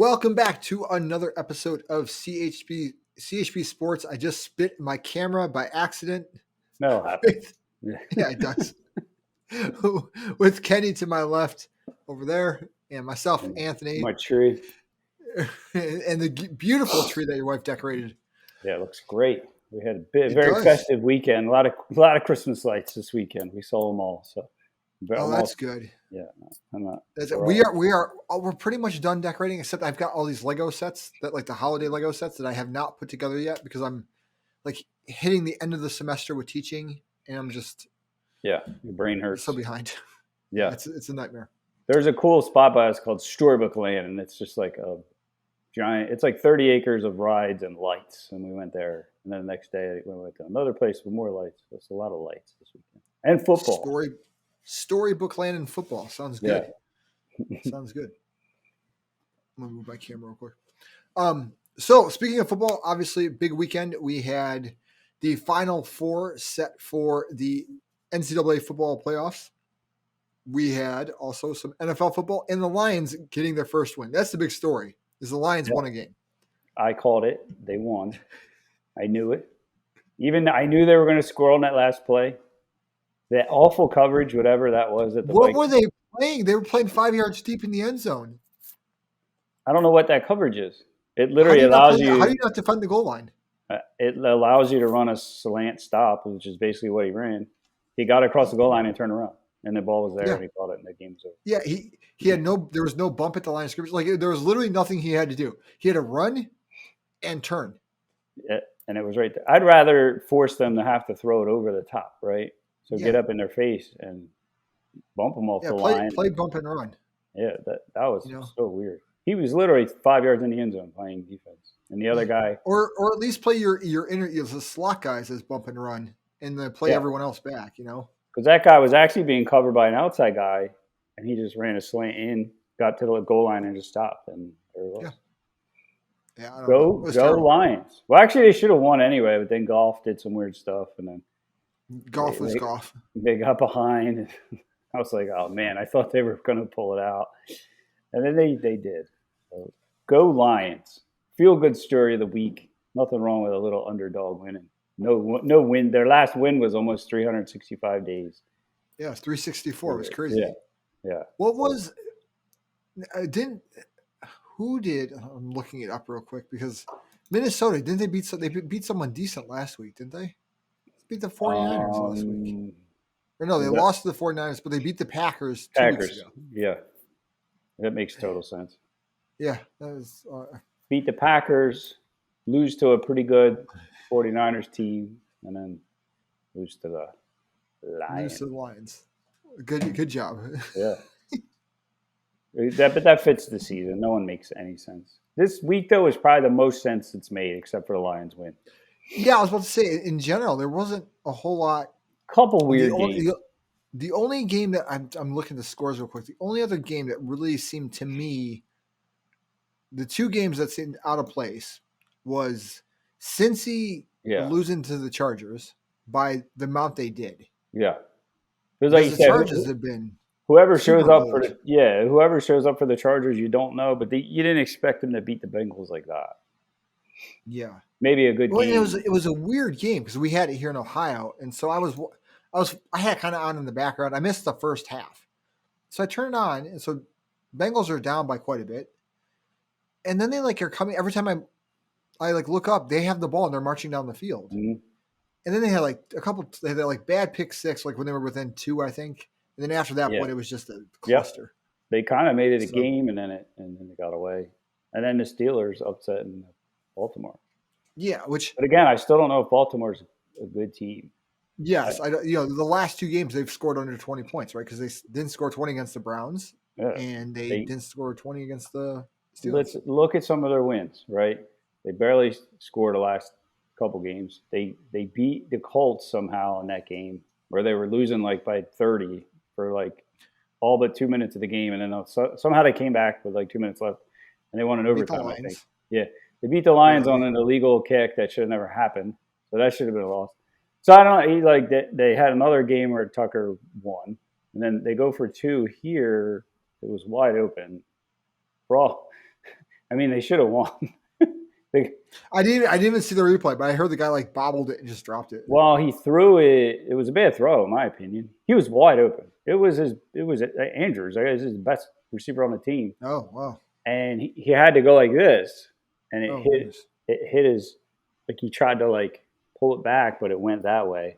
Welcome back to another episode of CHP Sports. I just spit in my camera by accident. That'll happen. Yeah, it does. With Kenny to my left over there, and myself, Anthony, My tree. and the beautiful tree that your wife decorated. Yeah, it looks great. We had a It very does. festive weekend. A lot of Christmas lights this weekend. We saw them all. So, That's good. Yeah, I'm not. We're pretty much done decorating, except I've got all these Lego sets like the holiday Lego sets that I have not put together yet because I'm like hitting the end of the semester with teaching, and I'm just your brain hurts. so behind. Yeah, it's a nightmare. There's a cool spot by us called Storybook Land, and it's just like a giant. It's like 30 acres of rides and lights, and we went there. And then the next day we went to another place with more lights. There's a lot of lights this weekend and football. Storybook Land and football sounds good. Yeah. Sounds good. I'm gonna move my camera real quick. So speaking of football, obviously big weekend. We had the Final Four set for the NCAA football playoffs. We had also some NFL football and the Lions getting their first win. That's the big story. Is the Lions won a game. I called it. They won. I knew it. I knew they were going to score on that last play. That awful coverage, whatever that was. What were they playing? They were playing 5 yards deep in the end zone. I don't know what that coverage is. It literally allows you. How do you not defend the goal line? It allows you to run a slant stop, which is basically what he ran. He got across the goal line and turned around, and the ball was there, and he caught it, and the game was over. Yeah, he had there was no bump at the line of scrimmage. Like there was literally nothing he had to do. He had to run and turn. Yeah, and it was right there. I'd rather force them to have to throw it over the top, right? So get up in their face and bump them off the line. Play bump and run. Yeah, that was so weird. He was literally 5 yards in the end zone playing defense, and the other guy, or at least play your the slot guys as bump and run, and then play everyone else back. Because that guy was actually being covered by an outside guy, and he just ran a slant in, got to the goal line, and just stopped, and there it was. Yeah, go Lions. Well, actually, they should have won anyway, but then golf did some weird stuff, and then golf. They got behind. And I was like, oh man, I thought they were going to pull it out, and then they did. So, go Lions! Feel good story of the week. Nothing wrong with a little underdog winning. No win. Their last win was almost 365 days. Yeah, 364. It was crazy. Yeah. What was? Who did? I'm looking it up real quick because Minnesota didn't they beat? They beat someone decent last week, didn't they? Beat the 49ers last week. Or no, they lost to the 49ers, but they beat the Packers 2 weeks ago. Yeah. That makes total sense. Yeah. That was, beat the Packers, lose to a pretty good 49ers team, and then lose to the Lions. Good job. Yeah. But that fits the season. No one makes any sense. This week, though, is probably the most sense it's made, except for the Lions win. Yeah, I was about to say, in general, there wasn't a whole lot. Couple weird games. The only game that I'm looking at the scores real quick. The only other game that really seemed to me, the two games that seemed out of place was Cincy losing to the Chargers by the amount they did. Yeah, because like the Chargers have been whoever shows up for the Chargers, you don't know, but you didn't expect them to beat the Bengals like that. Yeah, maybe a good game. It was a weird game because we had it here in Ohio, and so I had kind of on in the background. I missed the first half, so I turned it on, and so Bengals are down by quite a bit, and then they are coming every time I look up, they have the ball and they're marching down the field, and then they had a couple. They had bad pick six, when they were within 2, I think, and then after that point, it was just a cluster. They kind of made it a game, and then it got away, and then the Steelers upset in Baltimore. Yeah, but again, I still don't know if Baltimore's a good team. Yes, the last 2 games they've scored under 20 points, right? Because they didn't score 20 against the Browns, and they didn't score 20 against the Steelers. Let's look at some of their wins, right? They barely scored the last couple games. They beat the Colts somehow in that game where they were losing by 30 for all but 2 minutes of the game, and then somehow they came back with 2 minutes left, and they won in overtime. I think. Yeah. They beat the Lions on an illegal kick that should have never happened, so that should have been a loss. So I don't know. They had another game where Tucker won, and then they go for 2 here. It was wide open. I mean, they should have won. I didn't even see the replay, but I heard the guy like bobbled it and just dropped it. Well, he threw it. It was a bad throw, in my opinion. He was wide open. It was Andrews. I guess his best receiver on the team. Oh, wow. And he had to go like this, and Goodness. it hit his, like he tried to like pull it back, but it went that way.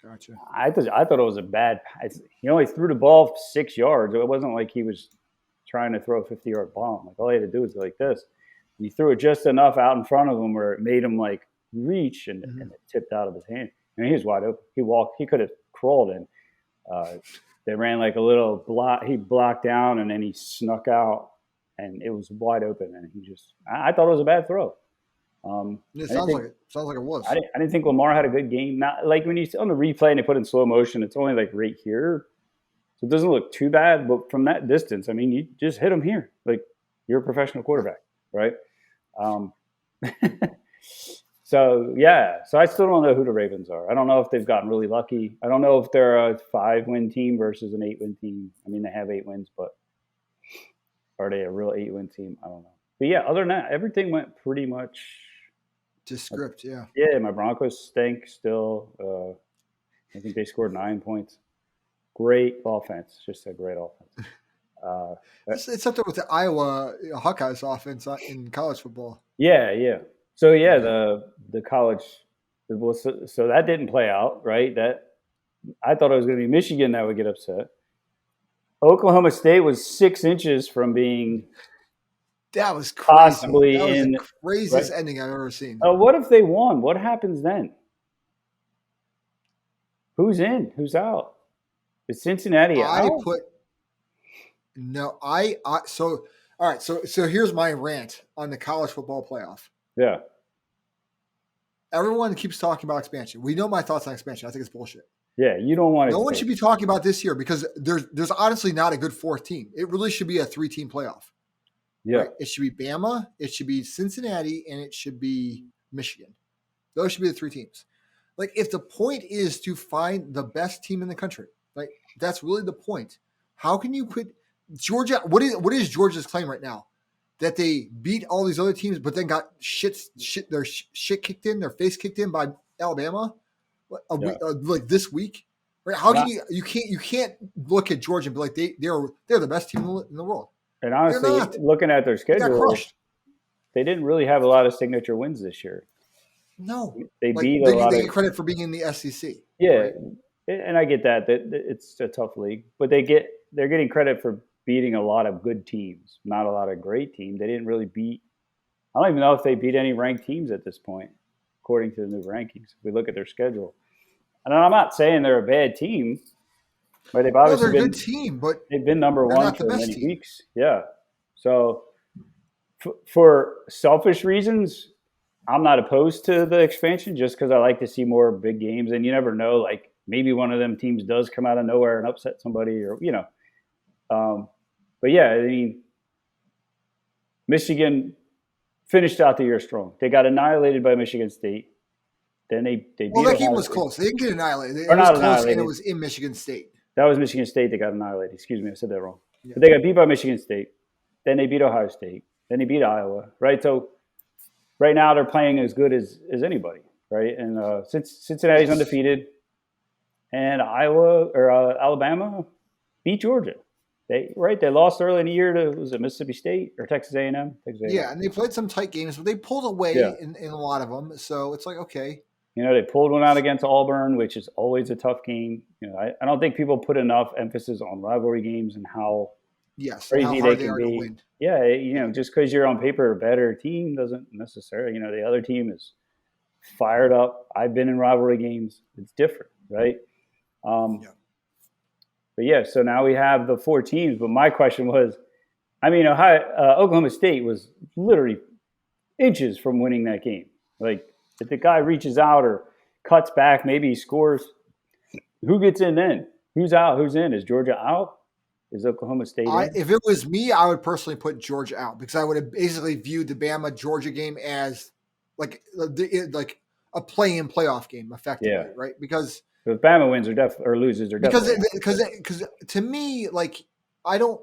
Gotcha. I thought it was a bad. He only threw the ball 6 yards. It wasn't like he was trying to throw a 50-yard bomb. Like all he had to do was go like this. And he threw it just enough out in front of him where it made him like reach, and it tipped out of his hand. And he was wide open. He walked. He could have crawled in. They ran like a little block. He blocked down, and then he snuck out, and it was wide open. And he just. I thought it was a bad throw. It sounds like it was. I didn't think Lamar had a good game. Not like when you on the replay and they put it in slow motion, it's only like right here, so it doesn't look too bad. But from that distance, I mean, you just hit him here. Like you're a professional quarterback, right? So yeah, so I still don't know who the Ravens are. I don't know if they've gotten really lucky. I don't know if they're a 5-win team versus an 8-win team. I mean, they have 8 wins, but are they a real 8-win team? I don't know. But yeah, other than that, everything went pretty much. To script, yeah. Yeah, my Broncos stink still. I think they scored 9 points. Great offense, just a great offense. It's up there with the Iowa Hawkeyes offense in college football. Yeah. So yeah, the college. So that didn't play out, right? That I thought it was going to be Michigan that would get upset. Oklahoma State was 6 inches from being. That was crazy. Possibly that was the craziest ending I've ever seen. What if they won? What happens then? Who's in? Who's out? Is Cincinnati out? So all right. So here's my rant on the college football playoff. Yeah. Everyone keeps talking about expansion. We know my thoughts on expansion. I think it's bullshit. Yeah, you don't want to. No one should be talking about this year because there's honestly not a good 4th team. It really should be a 3-team playoff. Yeah. Right? It should be Bama, it should be Cincinnati, and it should be Michigan. Those should be the 3 teams. Like, if the point is to find the best team in the country, like that's really the point. How can you quit Georgia? What is Georgia's claim right now? That they beat all these other teams, but then got their shit kicked in, their face kicked in by Alabama, like this week. Right? How can you can't look at Georgia and be like they're the best team in the world. And honestly, looking at their schedule, they didn't really have a lot of signature wins this year. No, they beat a lot. They get credit for being in the SEC. Yeah, right? And I get that it's a tough league, but they're getting credit for beating a lot of good teams, not a lot of great teams. They didn't really beat. I don't even know if they beat any ranked teams at this point, according to the new rankings. If we look at their schedule, and I'm not saying they're a bad team. But they've obviously they're a good team, but they've been number one for many weeks. Yeah. So for selfish reasons, I'm not opposed to the expansion just because I like to see more big games. And you never know, like maybe one of them teams does come out of nowhere and upset somebody or, but yeah, I mean, Michigan finished out the year strong. They got annihilated by Michigan State. Then they beat that game was close. They didn't get annihilated. It was close, and it was in Michigan State. That was Michigan State that got annihilated. Excuse me, I said that wrong. Yeah. But they got beat by Michigan State. Then they beat Ohio State. Then they beat Iowa, right? So right now they're playing as good as anybody, right? And Cincinnati's undefeated. And Alabama beat Georgia. They lost early in the year to Mississippi State or Texas A&M? Yeah, and they played some tight games, but they pulled away in a lot of them. So it's like, okay. They pulled one out against Auburn, which is always a tough game. I don't think people put enough emphasis on rivalry games and how crazy they can be. Win. Yeah, just because you're on paper a better team doesn't necessarily, the other team is fired up. I've been in rivalry games. It's different, right? But yeah, so now we have the 4 teams. But my question was, Oklahoma State was literally inches from winning that game. Like, if the guy reaches out or cuts back, maybe he scores. Who gets in then? Who's out? Who's in? Is Georgia out? Is Oklahoma State in? If it was me, I would personally put Georgia out because I would have basically viewed the Bama-Georgia game as like a play-in playoff game, effectively, right? Because if Bama wins or loses, or because to me, like I don't.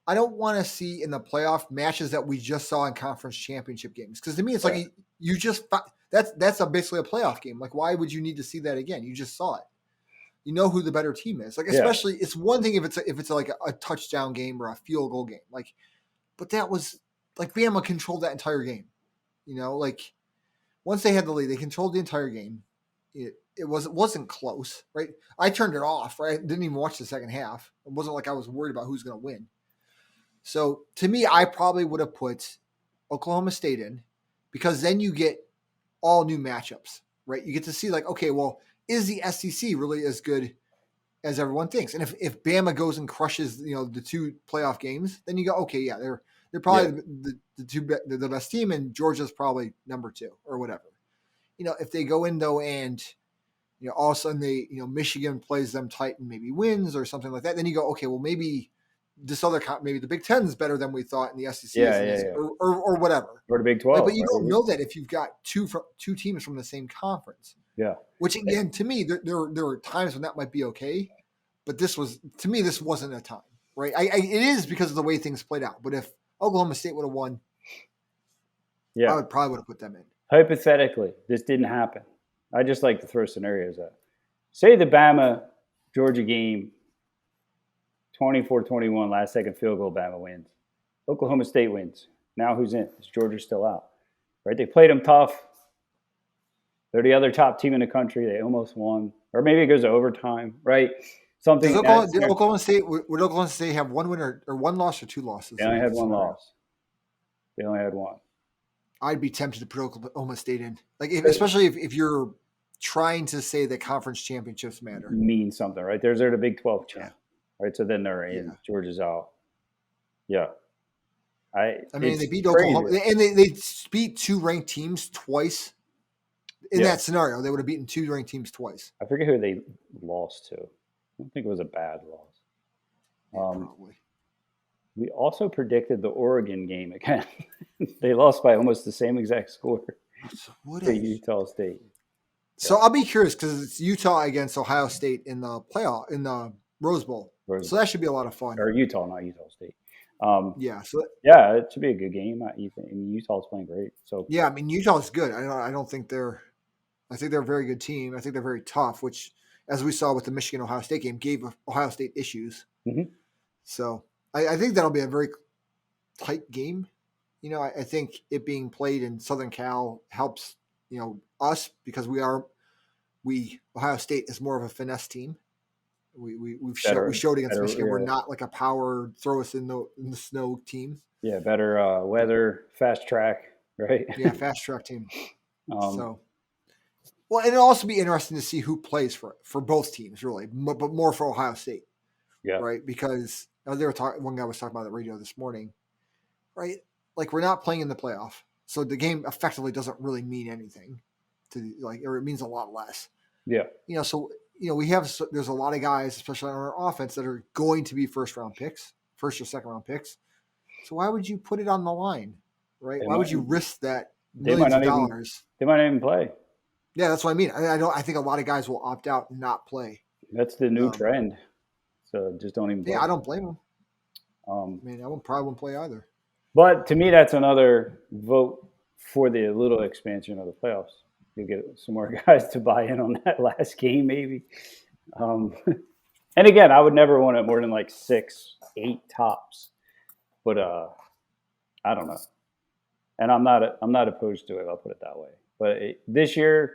I don't want to see in the playoff matches that we just saw in conference championship games. Because to me, it's like you just that's basically a playoff game. Like, why would you need to see that again? You just saw it. You know who the better team is. Like, especially it's one thing if it's like a touchdown game or a field goal game. Like, but that was like Bama controlled that entire game. You know, like once they had the lead, they controlled the entire game. It wasn't close, right? I turned it off, right? I didn't even watch the second half. It wasn't like I was worried about who's going to win. So to me, I probably would have put Oklahoma State in because then you get all new matchups, right? You get to see like, okay, well, is the SEC really as good as everyone thinks? And if Bama goes and crushes, the two playoff games, then you go, okay, yeah, they're probably the best team, and Georgia's probably number 2 or whatever. If they go in though and all of a sudden Michigan plays them tight and maybe wins or something like that, then you go, okay, well maybe this other maybe the Big Ten is better than we thought in the SEC, or whatever, or the Big 12. But you don't know that if you've got two teams from the same conference. Yeah. Which again, to me, there are times when that might be okay, but this wasn't a time, right? It is because of the way things played out. But if Oklahoma State would have won, I would probably put them in. Hypothetically, this didn't happen. I just like to throw scenarios out. Say the Bama-Georgia game, 24-21, last second field goal, Bama wins. Oklahoma State wins. Now who's in? Is Georgia still out? Right? They played them tough. They're the other top team in the country. They almost won. Or maybe it goes to overtime, right? Something. Would Oklahoma State have one win or one loss or 2 losses? They only had one loss. They only had one. I'd be tempted to put Oklahoma State in, especially if you're trying to say that conference championships matter, mean something, right? They're the Big 12 champ, right? So then they're in. Georgia's out. Yeah, I mean they beat Oklahoma, and they beat 2 ranked teams twice. In that scenario, they would have beaten 2 ranked teams twice. I forget who they lost to. I don't think it was a bad loss. Probably. We also predicted the Oregon game again. They lost by almost the same exact score to Utah State. So I'll be curious because it's Utah against Ohio State in the playoff in the Rose Bowl. So that should be a lot of fun. Or Utah, not Utah State. It should be a good game. I mean, Utah's playing great. So yeah, I mean Utah's good. I don't think they're. I think they're a very good team. I think they're very tough, which, as we saw with the Michigan-Ohio State game, gave Ohio State issues. Mm-hmm. So I think that'll be a very tight game. I think it being played in Southern Cal helps, us because Ohio State is more of a finesse team. We showed against Michigan. We're not like a power throw us in the snow team. Yeah, better weather, fast track, right? Yeah, fast track team. Well, it'll also be interesting to see who plays for both teams, really, but more for Ohio State. Yeah. Right, because one guy was talking about the radio this morning, right? Like we're not playing in the playoff, so the game effectively doesn't really mean anything or it means a lot less. Yeah. So there's a lot of guys, especially on our offense, that are going to be first or second round picks. So why would you put it on the line, right? Why would you risk that millions of dollars? They might not even play. Yeah, that's what I mean. I think a lot of guys will opt out and not play. That's the new trend. So just don't even play. Yeah, I don't blame them. I probably wouldn't play either. But to me, that's another vote for the little expansion of the playoffs. You get some more guys to buy in on that last game, maybe. And again, I would never want it more than like 6, 8 tops. But I don't know. And I'm not opposed to it. I'll put it that way. But this year,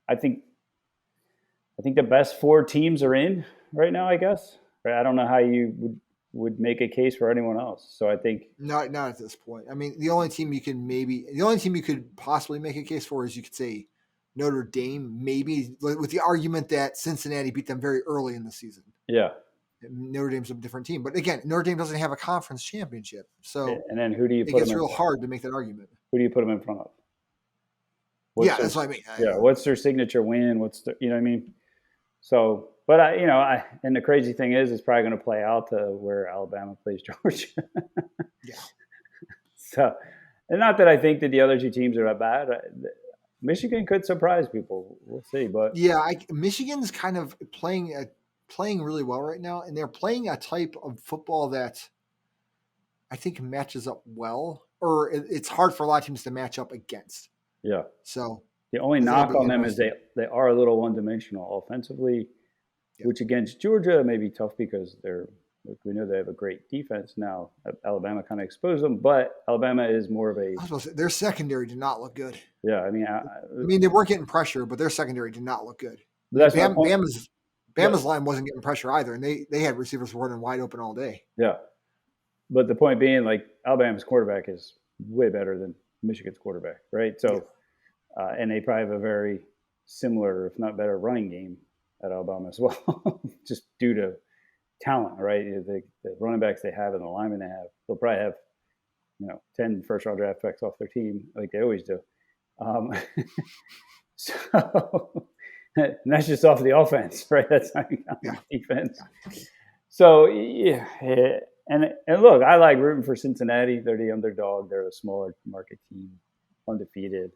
I think the best 4 teams are in right now, I guess. Right? I don't know how you would make a case for anyone else. So I think not at this point. I mean, the only team you could possibly make a case for is you could say Notre Dame, maybe with the argument that Cincinnati beat them very early in the season. Yeah. Notre Dame's a different team, but again, Notre Dame doesn't have a conference championship, so and then who do you put? It gets real hard to make that argument. Who do you put them in front of? That's what I mean. What's their signature win? What's the, you know what I mean? So, but and the crazy thing is, it's probably going to play out to where Alabama plays Georgia. Yeah. So, and not that I think that the other 2 teams are that bad. Michigan could surprise people. We'll see, but yeah, Michigan's kind of playing really well right now, and they're playing a type of football that I think matches up well, or it's hard for a lot of teams to match up against. Yeah. So the only I think it'll knock be on them is interesting. they are a little one-dimensional offensively, Yeah. which against Georgia may be tough because we know they have a great defense now. Alabama kind of exposed them, but Alabama is more of a I was supposed to say, their secondary did not look good. yeah. I mean, I mean, they weren't getting pressure, but their secondary did not look good. I mean, that's my point. Bama's line wasn't getting pressure either, and they had receivers running wide open all day. Yeah, but the point being, like Alabama's quarterback is way better than Michigan's quarterback, right? So, and they probably have a very similar, if not better, running game at Alabama as well, just due to talent, right? The running backs they have and the linemen they have, they'll probably have 10 first-round draft picks off their team like they always do. So and that's just off the offense, right? That's not on the defense. So yeah, and look, I like rooting for Cincinnati. They're the underdog. They're a smaller market team, undefeated.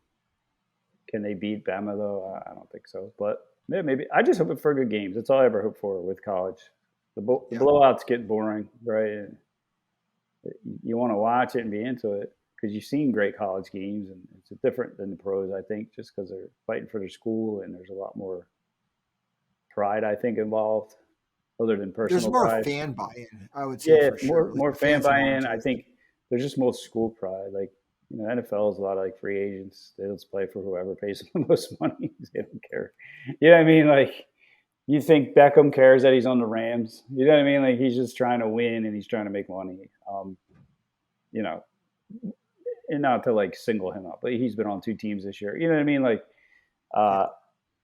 Can they beat Bama though? I don't think so. But maybe. I just hope for good games. That's all I ever hope for with college. The blowouts get boring, right? You want to watch it and be into it because you've seen great college games, and it's different than the pros, I think, just because they're fighting for their school and there's a lot more pride, I think, involved, other than personal There's more pride. fan buy-in, I would say. Yeah, for sure. more fan buy-in. I think there's just more school pride. Like, NFL is a lot of like free agents. They just play for whoever pays them the most money. They don't care. You know what I mean? Like, you think Beckham cares that he's on the Rams? You know what I mean? Like, he's just trying to win and he's trying to make money. And not to like single him out, but he's been on 2 teams this year. You know what I mean? Like,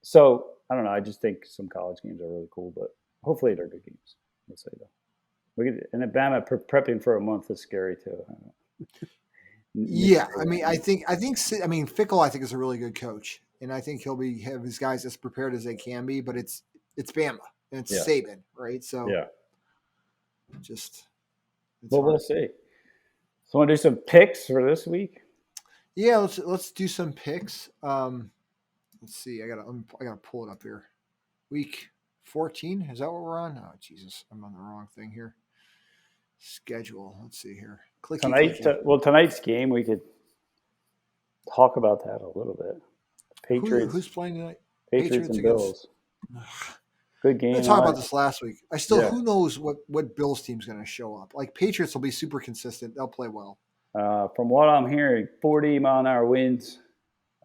so I don't know. I just think some college games are really cool, but hopefully they're good games. Let's say though. And then Bama prepping for a month is scary too. Yeah, I mean, Fickle, I think, is a really good coach, and I think he'll have his guys as prepared as they can be. But it's Bama and it's Saban, right? So we'll see. So, want to do some picks for this week? Yeah, let's do some picks. Let's see. I gotta pull it up here. Week 14, is that what we're on? Oh Jesus, I'm on the wrong thing here. Schedule. Let's see here. Tonight's game, we could talk about that a little bit. Patriots. Who's playing tonight? Patriots and Bills. Good game. We talked about this last week. Who knows what Bills team's going to show up? Like, Patriots will be super consistent. They'll play well. From what I'm hearing, 40-mile-an-hour winds.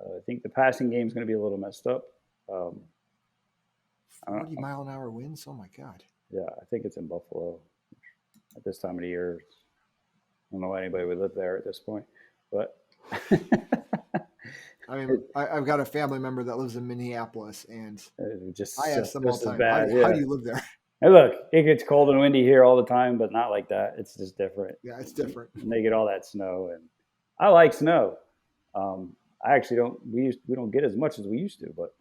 I think the passing game is going to be a little messed up. 40-mile-an-hour winds? Oh my God. Yeah, I think it's in Buffalo at this time of the year. I don't know why anybody would live there at this point, but I mean, I've got a family member that lives in Minneapolis, and I ask them all the time, how do you live there? Hey, look, it gets cold and windy here all the time, but not like that. It's just different. Yeah, it's different. And they get all that snow, and I like snow. I actually don't. We don't get as much as we used to, but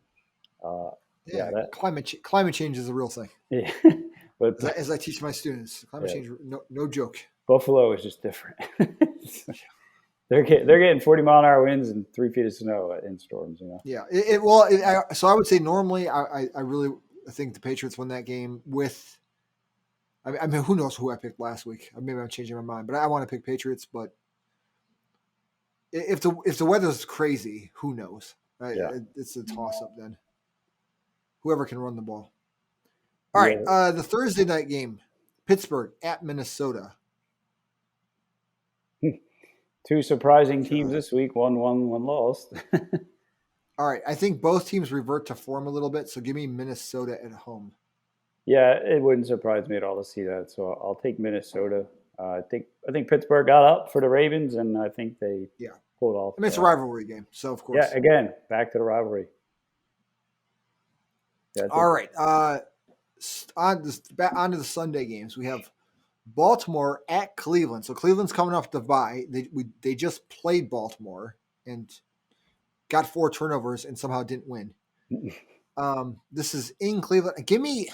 climate change is a real thing. Yeah, but as I teach my students, climate change, no joke. Buffalo is just different. They're getting 40-mile-an-hour winds and 3 feet of snow in storms. Yeah. So I would say normally I really think the Patriots win that game with. I mean, who knows who I picked last week? Maybe I'm changing my mind, but I want to pick Patriots. But if the weather's crazy, who knows? Right? Yeah. It's a toss-up then. Whoever can run the ball. All right, the Thursday night game, Pittsburgh at Minnesota. 2 surprising teams this week. One won, one lost. All right, I think both teams revert to form a little bit, so give me Minnesota at home. Yeah, it wouldn't surprise me at all to see that. So I'll take Minnesota. I think Pittsburgh got up for the Ravens, and I think they pulled off. I mean, it's a rivalry game, so of course. Yeah, again, back to the rivalry. Yeah, all right. On to the Sunday games. We have Baltimore at Cleveland. So Cleveland's coming off the bye. They just played Baltimore and got 4 turnovers and somehow didn't win. This is in Cleveland. Give me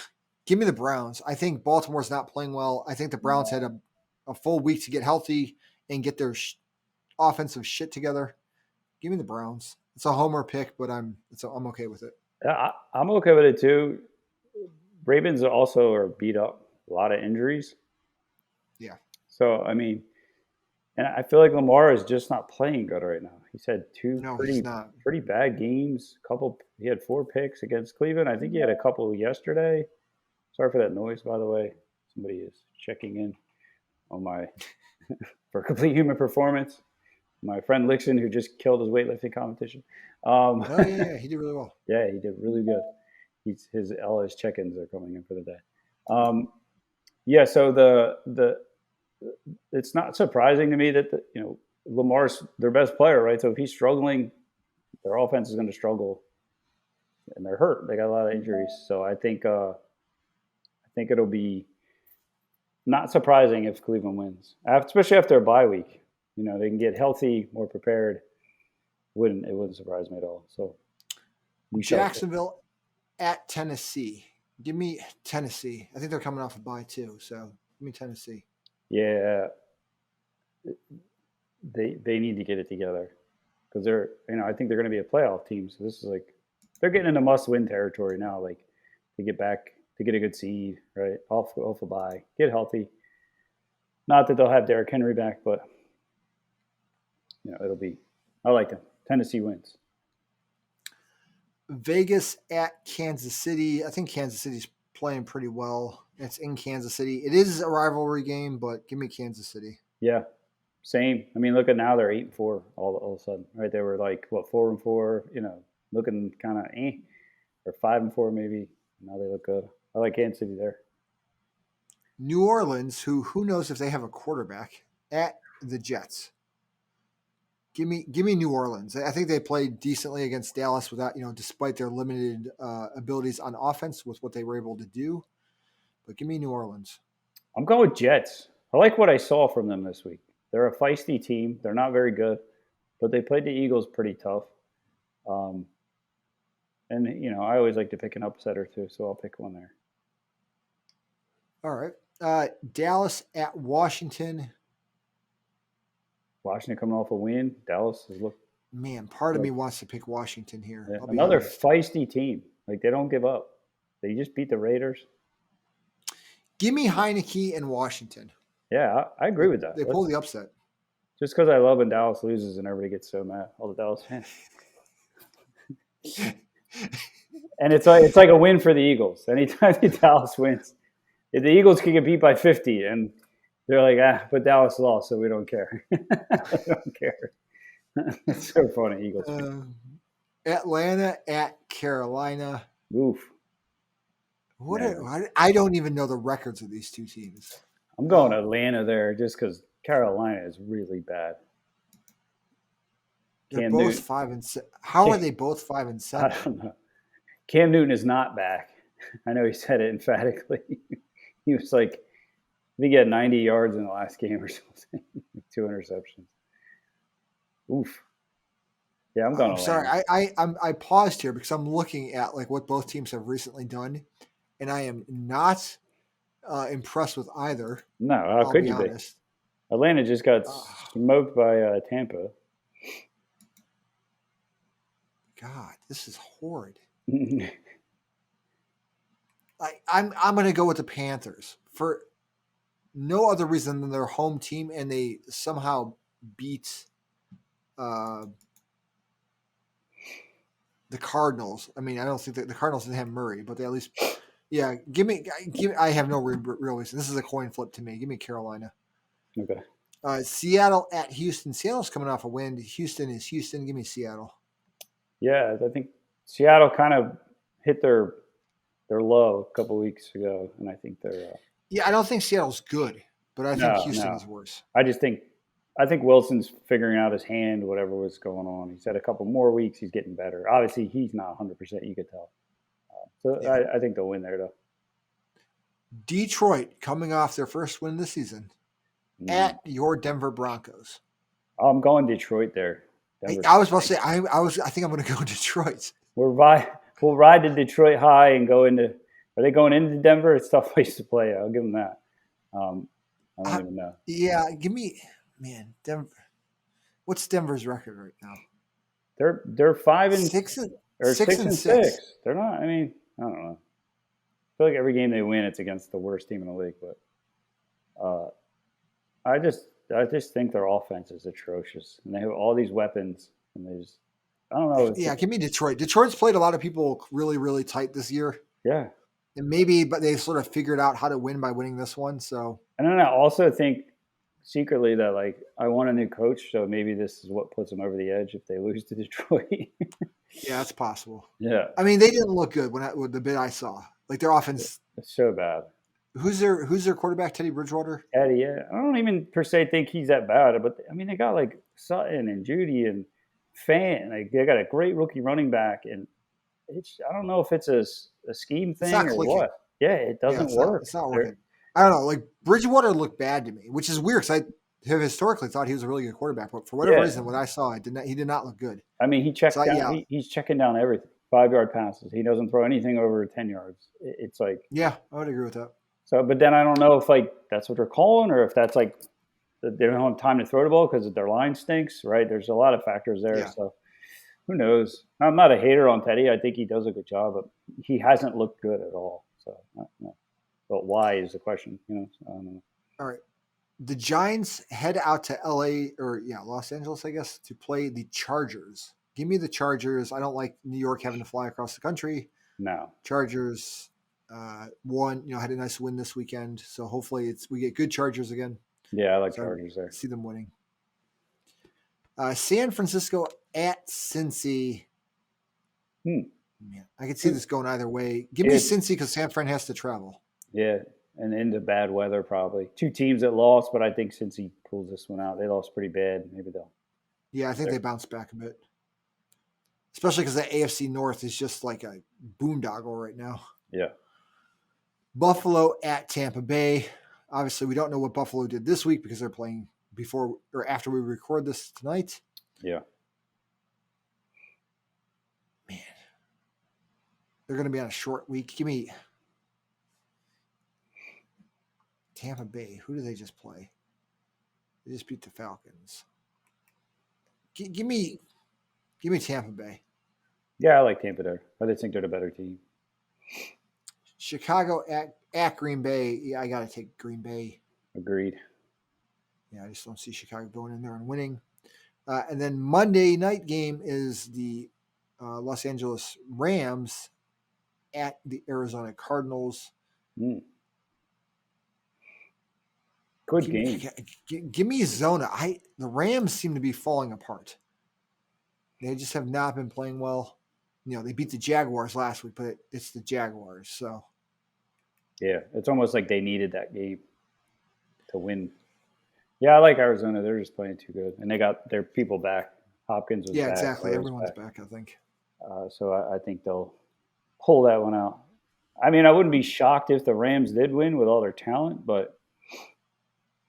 the Browns. I think Baltimore's not playing well. I think the Browns had a full week to get healthy and get their offensive shit together. Give me the Browns. It's a homer pick, but I'm okay with it. I'm okay with it too. Ravens also are beat up. A lot of injuries. Yeah. So, I mean, And I feel like Lamar is just not playing good right now. He's had two No, he's not. pretty bad games. He had 4 picks against Cleveland. I think he had a couple yesterday. Sorry for that noise, by the way. Somebody is checking in on my for Complete Human Performance. My friend Lixon, who just killed his weightlifting competition. Oh yeah, he did really well. Yeah, he did really good. All his check-ins are coming in for the day. Yeah, so it's not surprising to me that Lamar's their best player, right? So if he's struggling, their offense is going to struggle, and they're hurt. They got a lot of injuries, so I think it'll be not surprising if Cleveland wins, especially after a bye week. They can get healthy, more prepared. It wouldn't surprise me at all. So Jacksonville at Tennessee. Give me Tennessee. I think they're coming off a bye too, so give me Tennessee. Yeah, they need to get it together because they're I think they're going to be a playoff team. So this is they're getting into must-win territory now. Like to get back to get a good seed, right? Off a bye, get healthy. Not that they'll have Derrick Henry back, but it'll be. I like them. Tennessee wins. Vegas at Kansas City. I think Kansas City's playing pretty well. It's in Kansas City. It is a rivalry game, but give me Kansas City. Yeah, same. I mean, look at now they're 8-4 all of a sudden, right? They were 4-4, looking kind of or 5-4 maybe. Now they look good. I like Kansas City there. New Orleans, who knows if they have a quarterback, at the Jets. Give me New Orleans. I think they played decently against Dallas without, despite their limited abilities on offense with what they were able to do. But give me New Orleans. I'm going with Jets. I like what I saw from them this week. They're a feisty team. They're not very good, but they played the Eagles pretty tough. And I always like to pick an upset or two, so I'll pick one there. All right. Dallas at Washington. Washington coming off a win. Dallas has looked. Man, part of me wants to pick Washington here. Yeah, another feisty team. They don't give up. They just beat the Raiders. Give me Heineke and Washington. Yeah, I agree with that. They pull the upset. Just because I love when Dallas loses and everybody gets so mad, all the Dallas fans. And it's like a win for the Eagles. Anytime Dallas wins, if the Eagles can get beat by 50, and they're like, but Dallas lost, so we don't care. We don't care. It's so funny, Eagles. Atlanta at Carolina. Oof. I don't even know the records of these two teams. I'm going Atlanta there just because Carolina is really bad. They're both 5-7. How are they both 5-7? I don't know. Cam Newton is not back. I know he said it emphatically. He was I think he had 90 yards in the last game or something. 2 interceptions. Oof. Yeah, I'm going. I'm sorry. I paused here because I'm looking at what both teams have recently done, and I am not impressed with either. No, how could you be? Atlanta just got smoked by Tampa. God, this is horrid. I'm going to go with the Panthers for no other reason than their home team, and they somehow beat the Cardinals. I mean, I don't think that the Cardinals didn't have Murray, but they at least, yeah. Give me. I have no real reason. This is a coin flip to me. Give me Carolina. Okay. Seattle at Houston. Seattle's coming off a win. Houston is Houston. Give me Seattle. Yeah, I think Seattle kind of hit their low a couple weeks ago, and I think they're. Yeah, I don't think Seattle's good, but I think Houston is worse. I think Wilson's figuring out his hand, whatever was going on. He's had a couple more weeks. He's getting better. Obviously, he's not 100%. You could tell. I think they'll win there, though. Detroit coming off their first win this season at your Denver Broncos. I'm going Detroit there. I was about to say I think I'm going to go Detroit. We'll ride to Detroit high and go into. Are they going into Denver? It's a tough place to play. I'll give them that. I don't even know. Yeah, give me Denver. What's Denver's record right now? They're 5-6 or 6-6. They're not. I mean, I don't know. I feel like every game they win, it's against the worst team in the league. But I just think their offense is atrocious, and they have all these weapons, and I don't know. Yeah, give me Detroit. Detroit's played a lot of people really, really tight this year. Yeah. And maybe, but they sort of figured out how to win by winning this one. So, and then I also think secretly that like I want a new coach, so maybe this is what puts them over the edge if they lose to Detroit. yeah, that's possible. Yeah. I mean, they didn't look good with the bit I saw. Like their offense. It's so bad. Who's their quarterback? Teddy Bridgewater? Teddy, yeah. I don't even per se think he's that bad, but I mean they got like Sutton and Judy and Fan. Like they got a great rookie running back, and I don't know if it's a scheme thing or clicking. what. Yeah, it doesn't work. It's not working. I don't know. Like Bridgewater looked bad to me, which is weird because I have historically thought he was a really good quarterback, but for whatever reason, what I saw, he did not look good. I mean, he checks down. He's checking down everything. 5-yard passes. He doesn't throw anything over 10 yards. It's like I would agree with that. So, but then I don't know if like that's what they're calling, or if that's like they don't have time to throw the ball because their line stinks. Right? There's a lot of factors there. Yeah. So who knows? I'm not a hater on Teddy. I think he does a good job, but he hasn't looked good at all. So, but why is the question? I don't know. All right. The Giants head out to Los Angeles, I guess, to play the Chargers. Give me the Chargers. I don't like New York having to fly across the country. No. Chargers won, had a nice win this weekend. So hopefully we get good Chargers again. Yeah, I like Chargers there. See them winning. San Francisco at Cincy. Man, I could see this going either way. Give me Cincy because San Fran has to travel. Yeah, and into bad weather probably. Two teams that lost, but I think Cincy pulls this one out. They lost pretty bad. Maybe they'll. Yeah, I think they bounce back a bit. Especially because the AFC North is just like a boondoggle right now. Yeah. Buffalo at Tampa Bay. Obviously, we don't know what Buffalo did this week because they're playing before or after we record this tonight. Yeah. Man. They're going to be on a short week. Give me Tampa Bay. Who do they just play? They just beat the Falcons. Give me Tampa Bay. Yeah, I like Tampa there. I just think they're the better team. Chicago at Green Bay. Yeah, I got to take Green Bay. Agreed. Yeah, I just don't see Chicago going in there and winning. And then Monday night game is the Los Angeles Rams at the Arizona Cardinals. Good game. Give me Zona. The Rams seem to be falling apart. They just have not been playing well. They beat the Jaguars last week, but it's the Jaguars. So, yeah, it's almost like they needed that game to win. Yeah, I like Arizona. They're just playing too good, and they got their people back. Hopkins was back. Yeah, exactly. Everyone's back, I think. So I think they'll pull that one out. I mean, I wouldn't be shocked if the Rams did win with all their talent, but I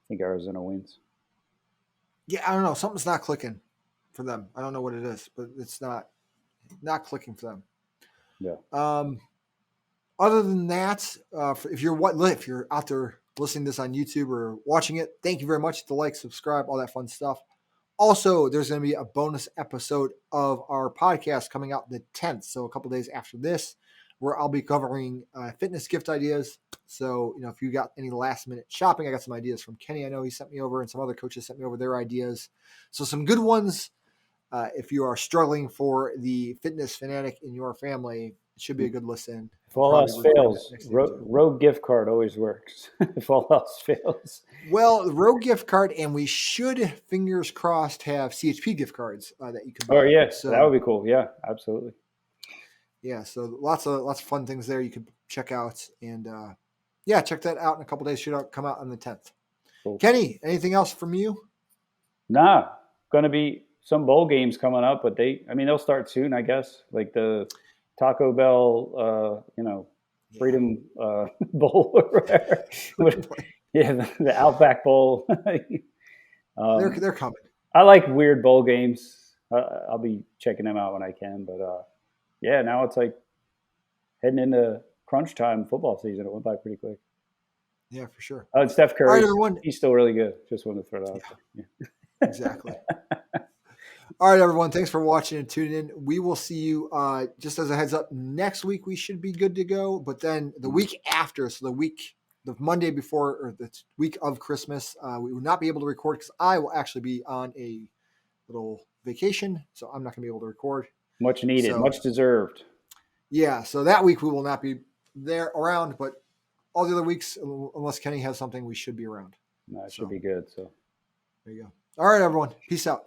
think Arizona wins. Yeah, I don't know. Something's not clicking for them. I don't know what it is, but it's not clicking for them. Yeah. Other than that, if you're out there listening to this on YouTube or watching it, thank you very much. To like, subscribe, all that fun stuff. Also, there's going to be a bonus episode of our podcast coming out the 10th, so a couple days after this, where I'll be covering fitness gift ideas. So, if you got any last minute shopping, I got some ideas from Kenny. I know he sent me over, and some other coaches sent me over their ideas. So some good ones. If you are struggling for the fitness fanatic in your family, it should be a good listen. If all else fails, Rogue gift card always works. If all else fails. Well, the Rogue gift card, and we should, fingers crossed, have CHP gift cards that you can buy. Oh, yeah. So, that would be cool. Yeah, absolutely. Yeah, so lots of fun things there you could check out. And, check that out in a couple days. Should come out on the 10th. Cool. Kenny, anything else from you? Nah. Going to be some bowl games coming up, but they'll start soon, I guess. Like the Taco Bell, Freedom Bowl or whatever. The Outback Bowl. They're coming. I like weird bowl games. I'll be checking them out when I can. But, now it's like heading into crunch time football season. It went by pretty quick. Yeah, for sure. Steph Curry, all right, everyone. He's still really good. Just wanted to throw that out there. Yeah. Exactly. All right, everyone. Thanks for watching and tuning in. We will see you, just as a heads up, next week we should be good to go. But then the week after, so the week the Monday before or the week of Christmas, we will not be able to record because I will actually be on a little vacation, so I'm not going to be able to record. Much needed, So, much deserved. Yeah, so that week we will not be there around, but all the other weeks, unless Kenny has something, we should be around. That should be good. So there you go. All right, everyone. Peace out.